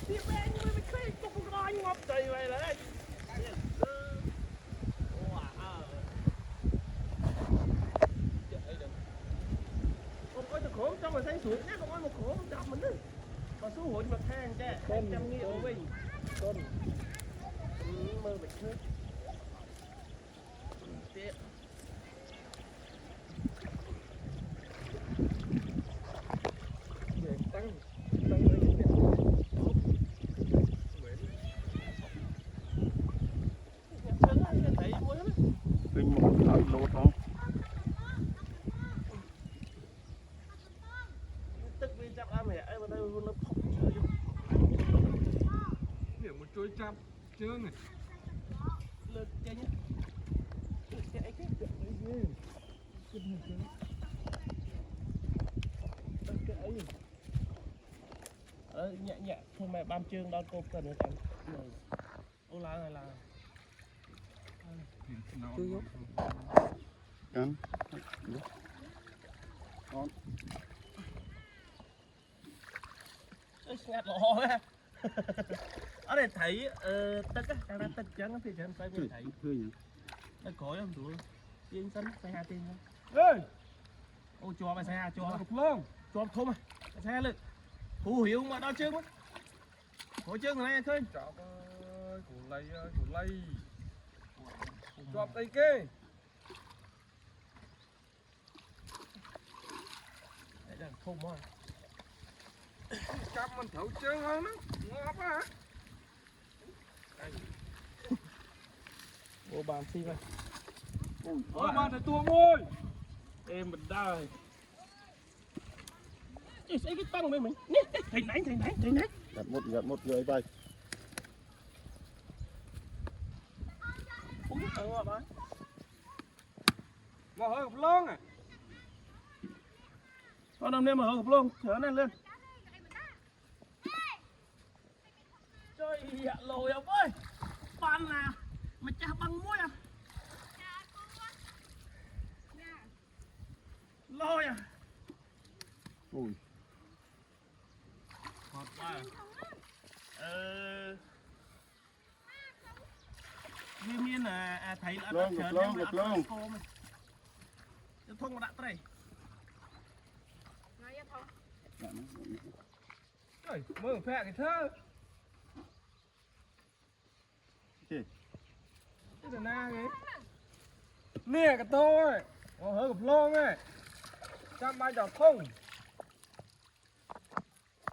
Tiếp bên như mấy cái cục đo như ngọc trời vậy đấy. Không có khổ trong mà thấy xuống nhé, không có một khổ chậm mình đi. Mà xuống hội mà than chứ, anh chăm nghĩa của mình. Con. Mơ bịch nước. Tiếp. Tăng lên cái tiền. Kinh một thợ lột không? Tức vì chậm ra mẹ ấy mà đây nó phọc chơi vô. Để một chuối chăm trơn này. Lực chơi nhá. Cái ấy cái nhẹ nhẹ thôi mẹ bám chương đón cô cần cái này. Ô lá này là Chưa vô. Cắn. Con. ngạt lỗ ha. Ở đây thấy tất á, đang tất trắng thì chẳng phải mới thấy. Thưa nhỉ? Nó có em tụi tiên sân xe hai tiên thôi. Ê! Ô cho mày xe cho Được luôn. cho thôm mày xe lên. Hú hiểu mà đo chương á. Có chương này thôi. Chọc ơi, của lây. Chọc tay kê. Đấy là thôm thôi. Chăm mình thấu trơn hơn đó. Ngọt á hả? Ô bàn xi mày. Ôi mà thầy tuông ơi. Em mình đời. Chị sẽ cái tăng với mình. Nè, thầy nãy. Gật một người bay. Không biết ở đó. Mà hơi gặp lon à. Con đồng nên mà hợp luôn, thở lên lên. Trời ạ lồi ông ơi. Pan nè, mà cha bằng muối à. Lôi à. Ui. Ngọt quá. Viên miên là thấy là Lông, chờ lông, em lông. Cho thông một đạn đây. Trời, mơ phẹ cái thơ. Gì? Cái là na cái. Nè cái tôi. Mà hơi gặp lon ấy. Chăm bay đỏ không.